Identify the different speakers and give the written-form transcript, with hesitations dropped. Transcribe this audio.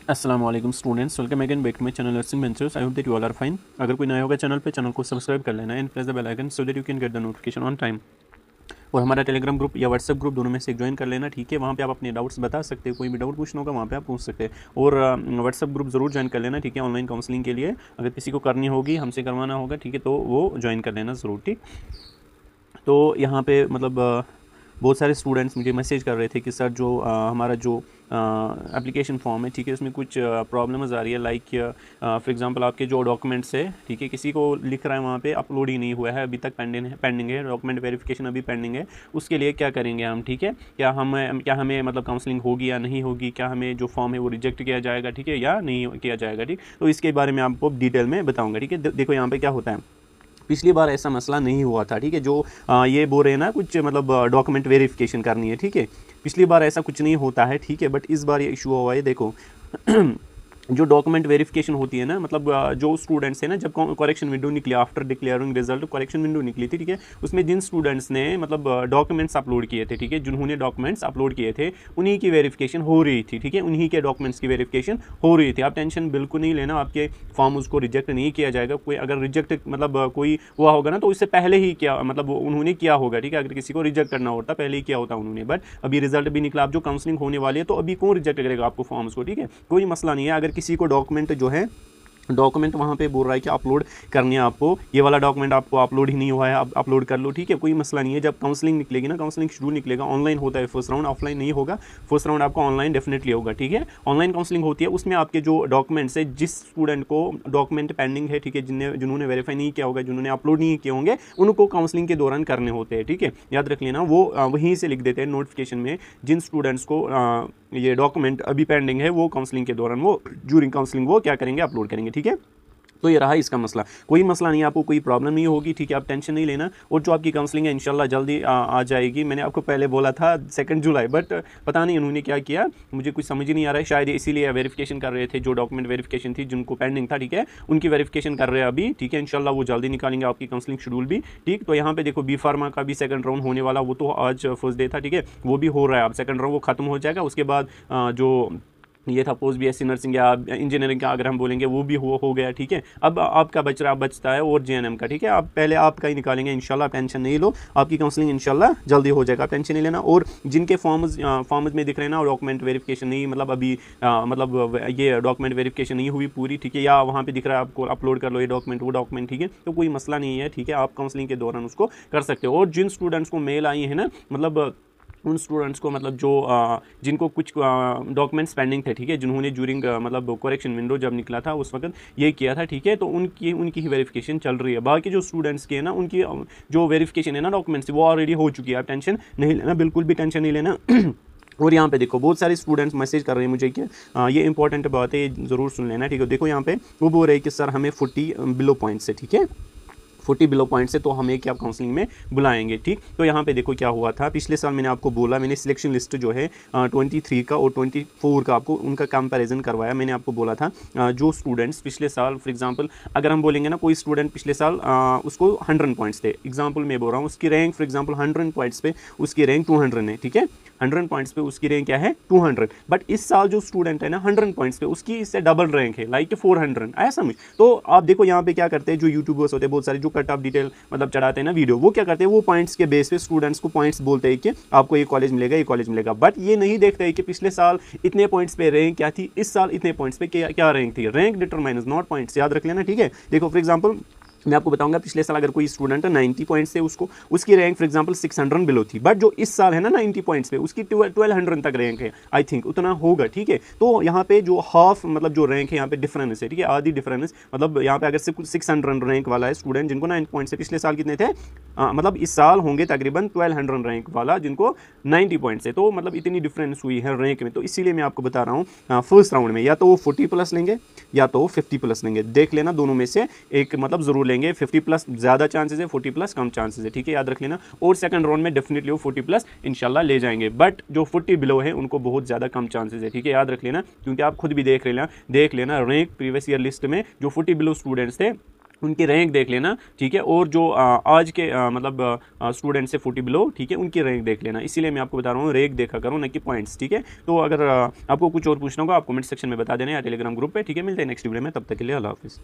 Speaker 1: अस्सलाम वालेकुम students, welcome again back to my channel learning ventures. I hope that you all are fine. अगर कोई नया होगा चैनल पे, चैनल को सब्सक्राइब कर लेना and press the bell icon so that you can get the notification on time. और हमारा टेलीग्राम ग्रुप या व्हाट्सएप ग्रुप दोनों में से एक ज्वाइन कर लेना, ठीक है। वहाँ पे आप अपने डाउट्स बता सकते हो, कोई भी डाउट पूछना होगा वहाँ पे आप पूछ सकते हैं। और व्हाट्सएप ग्रुप ज़रूर ज्वाइन कर लेना, ठीक है, ऑनलाइन काउंसलिंग के लिए। अगर किसी को करनी होगी, हमसे करवाना होगा, ठीक है, तो वो ज्वाइन कर लेना ज़रूर, ठीक। तो यहाँ पे मतलब बहुत सारे स्टूडेंट्स मुझे मैसेज कर रहे थे कि सर जो हमारा जो एप्लीकेशन फॉर्म है, ठीक है, उसमें कुछ प्रॉब्लम्स आ रही है। लाइक फॉर एग्जांपल आपके जो डॉक्यूमेंट्स है, ठीक है, किसी को लिख रहा है वहाँ पे अपलोड ही नहीं हुआ है, अभी तक पेंडिंग है डॉक्यूमेंट वेरिफिकेशन अभी पेंडिंग है। उसके लिए क्या करेंगे हम, ठीक है, क्या हमें मतलब काउंसलिंग होगी या नहीं होगी, क्या हमें जो फॉर्म है वो रिजेक्ट किया जाएगा, ठीक है, या नहीं किया जाएगा, ठीक। तो इसके बारे में आपको डिटेल में बताऊँगा, ठीक है। देखो यहाँ पर क्या होता है, पिछली बार ऐसा मसला नहीं हुआ था, ठीक है। जो ये बोल रहे हैं ना कुछ मतलब डॉक्यूमेंट वेरिफिकेशन करनी है, ठीक है, पिछली बार ऐसा कुछ नहीं होता है, ठीक है। बट इस बार ये इशू हुआ है, देखो जो डॉक्यूमेंट वेरिफिकेशन होती है ना, मतलब जो स्टूडेंट्स हैं ना, जब करेक्शन विंडो निकली after declaring result, correction window निकली थी, ठीक है, उसमें जिन स्टूडेंट्स ने मतलब डॉक्यूमेंट्स अपलोड किए थे, ठीक है, जिन्होंने डॉक्यूमेंट्स अपलोड किए थे उन्हीं की वेरिफिकेशन हो रही थी, ठीक है, उन्हीं के डॉक्यूमेंट्स की वेरिफिकेशन हो रही थी। आप टेंशन बिल्कुल नहीं लेना, आपके फॉर्म उसको रिजेक्ट नहीं किया जाएगा। कोई अगर रिजेक्ट मतलब कोई हुआ होगा ना, तो इससे पहले ही क्या मतलब उन्होंने किया होगा, ठीक है। अगर किसी को रिजेक्ट करना होता पहले ही किया होता उन्होंने, बट अभी रिजल्ट भी निकला, अब जो काउंसलिंग होने वाली है, तो अभी कौन रिजेक्ट करेगा आपको फॉर्म्स को, ठीक है, कोई मसला नहीं है। अगर किसी को डॉक्यूमेंट जो है डॉक्यूमेंट वहाँ पे बोल रहा है कि अपलोड करनी है आपको, ये वाला डॉक्यूमेंट आपको अपलोड ही नहीं हुआ है, आप अपलोड कर लो, ठीक है, कोई मसला नहीं है। जब काउंसलिंग निकलेगी ना, काउंसलिंग शेड्यूल निकलेगा, ऑनलाइन होता है फर्स्ट राउंड, ऑफलाइन नहीं होगा। फर्स्ट राउंड आपका ऑनलाइन डेफिनेटली होगा, ठीक है। ऑनलाइन काउंसलिंग होती है, उसमें आपके जो डॉक्यूमेंट्स है, जिस स्टूडेंट को डॉक्यूमेंट पेंडिंग है, ठीक है, जिन्होंने वेरीफाई नहीं किया होगा, जिन्होंने अपलोड नहीं किए होंगे, उनको काउंसलिंग के दौरान करने होते हैं, ठीक है, याद रख लेना। वो वहीं से लिख देते हैं नोटिफिकेशन में, जिन स्टूडेंट्स को ये डॉक्यूमेंट अभी पेंडिंग है, वो काउंसलिंग के दौरान वो ड्यूरिंग काउंसलिंग वो क्या करेंगे, अपलोड करेंगे, ठीक है। तो ये रहा इसका मसला, कोई मसला नहीं, आपको कोई प्रॉब्लम नहीं होगी, ठीक है, आप टेंशन नहीं लेना। और जो आपकी काउंसलिंग है इंशाल्लाह जल्दी आ जाएगी। मैंने आपको पहले बोला था 2 जुलाई, बट पता नहीं उन्होंने क्या किया, मुझे कुछ समझ ही नहीं आ रहा है। शायद इसीलिए वेरिफिकेशन कर रहे थे, जो डॉक्यूमेंट वेरिफिकेशन थी जिनको पेंडिंग था, ठीक है, उनकी वेरिफिकेशन कर रहे हैं अभी, ठीक है। इंशाल्लाह वो जल्दी निकालेंगे आपकी काउंसलिंग शेड्यूल भी, ठीक। तो यहाँ पे देखो बी फार्मा का भी सेकंड राउंड होने वाला, वो तो आज फर्स्ट डे था, ठीक है, वो भी हो रहा है। अब सेकंड राउंड वो खत्म हो जाएगा, उसके बाद जो ये था पोस्ट बीएससी नर्सिंग या इंजीनियरिंग का अगर हम बोलेंगे, वो भी हो गया, ठीक है। अब आपका बचता है और जेएनएम का, ठीक है। आप पहले आपका ही निकालेंगे इंशाल्लाह, टेंशन नहीं लो, आपकी काउंसलिंग इंशाल्लाह जल्दी हो जाएगा, आप टेंशन नहीं लेना। और जिनके फॉर्म्स में दिख रहे हैं ना डॉक्यूमेंट वेरिफिकेशन नहीं, मतलब अभी मतलब ये डॉक्यूमेंट वेरिफिकेशन नहीं हुई पूरी, ठीक है, या वहाँ पे दिख रहा है आपको अपलोड कर लो ये डॉक्यूमेंट वो डॉक्यूमेंट, ठीक है, तो कोई मसला नहीं है, ठीक है, आप काउंसलिंग के दौरान उसको कर सकते हो। और जिन स्टूडेंट्स को मेल आई है ना, मतलब उन स्टूडेंट्स को मतलब जो जिनको कुछ डॉक्यूमेंट्स पेंडिंग थे, ठीक है, जिन्होंने ड्यूरिंग मतलब करेक्शन विंडो जब निकला था उस वक्त ये किया था, ठीक है, तो उनकी ही वेरिफिकेशन चल रही है। बाकी जो स्टूडेंट्स के है ना, उनकी जो वेरिफिकेशन है ना डॉक्यूमेंट्स, वो ऑलरेडी हो चुकी है, आप टेंशन नहीं लेना, बिल्कुल भी टेंशन नहीं लेना। और यहाँ पे देखो बहुत सारे स्टूडेंट्स मैसेज कर रहे हैं मुझे कि ये इंपॉर्टेंट बात है, ज़रूर सुन लेना, ठीक है। देखो यहाँ पे वो बोल रहे हैं कि सर हमें 40 बिलो पॉइंट्स है, ठीक है, 40 बिलो पॉइंट से, तो हमें क्या काउंसलिंग में बुलाएंगे, ठीक। तो यहाँ पे देखो क्या हुआ था, पिछले साल मैंने आपको बोला, मैंने सिलेक्शन लिस्ट जो है 23 का और 24 का आपको उनका कंपैरिजन करवाया। मैंने आपको बोला था जो स्टूडेंट्स पिछले साल, फॉर एग्जांपल अगर हम बोलेंगे ना, कोई स्टूडेंट पिछले साल उसको 100 पॉइंट्स थे, एग्जाम्पल मैं बोल रहा हूँ, उसकी रैंक फॉर एग्जाम्पल 100 पॉइंट्स पे उसकी रैंक 200 है, ठीक है, 100 पॉइंट्स पे उसकी रैंक क्या है 200। बट इस साल जो स्टूडेंट है ना 100 पॉइंट्स पे, उसकी इससे डबल रैंक है, लाइक 400, आया समझ। तो आप देखो यहाँ पे क्या करते हैं, जो यूट्यूबर्स होते हैं बहुत सारे, जो कट ऑफ डिटेल मतलब चढ़ाते हैं ना वीडियो, वो क्या करते हैं, वो पॉइंट्स के बेस पे स्टूडेंट्स को पॉइंट्स बोलते हैं कि आपको ये कॉलेज मिलेगा, ये कॉलेज मिलेगा। बट ये नहीं देखते हैं कि पिछले साल इतने पॉइंट्स पे रैंक क्या थी, इस साल इतने पॉइंट्स पे क्या रैंक थी। रैंक डिटरमाइंस नॉट पॉइंट्स, याद रख लेना, ठीक है। देखो फॉर एग्जाम्पल मैं आपको बताऊंगा, पिछले साल अगर कोई स्टूडेंट 90 पॉइंट्स से उसको उसकी रैंक फॉर एग्जांपल 600 बिलो थी, बट जो इस साल है ना 90 पॉइंट्स पे उसकी 1200 तक रैंक है, आई थिंक उतना होगा, ठीक है। तो यहाँ पे जो हाफ मतलब जो रैंक है यहाँ पे डिफरेंस है, ठीक है, आधी डिफरेंस, मतलब यहाँ पे अगर से 600 रैंक वाला है स्टूडेंट जिनको 9 पॉइंट्स है, पिछले साल कितने थे, मतलब इस साल होंगे तकरीबन 1200 रैंक वाला जिनको 90 पॉइंट्स है, तो मतलब इतनी डिफरेंस हुई है रैंक में। तो इसीलिए मैं आपको बता रहा हूँ फर्स्ट राउंड में या तो वो 40 प्लस लेंगे या तो 50 प्लस लेंगे, देख लेना दोनों में से एक मतलब जरूर लेंगे। 50 प्लस ज़्यादा चांसेस है, 40 प्लस कम चांसेस है, ठीक है, याद रख लेना। और सेकंड राउंड में डेफिनेटली वो 40 प्लस इंशाल्लाह ले जाएंगे, बट जो 40 बिलो है उनको बहुत ज़्यादा कम चांसेस है, ठीक है, याद रख लेना, क्योंकि आप खुद भी देख लेना रैंक प्रीवियस ईयर लिस्ट में जो 40 बिलो स्टूडेंट्स थे उनकी रैंक देख लेना, ठीक है। और जो आज के मतलब स्टूडेंट से 40 बिलो, ठीक है, उनकी रैंक देख लेना। इसीलिए मैं आपको बता रहा हूँ रैंक देखा करो, ना कि पॉइंट्स, ठीक है। तो अगर आपको कुछ और पूछना होगा आप कमेंट सेक्शन में बता देना या टेलीग्राम ग्रुप पे, ठीक है। मिलते हैं नेक्स्ट वीडियो में, तब तक के लिए अल्लाह हाफिज़।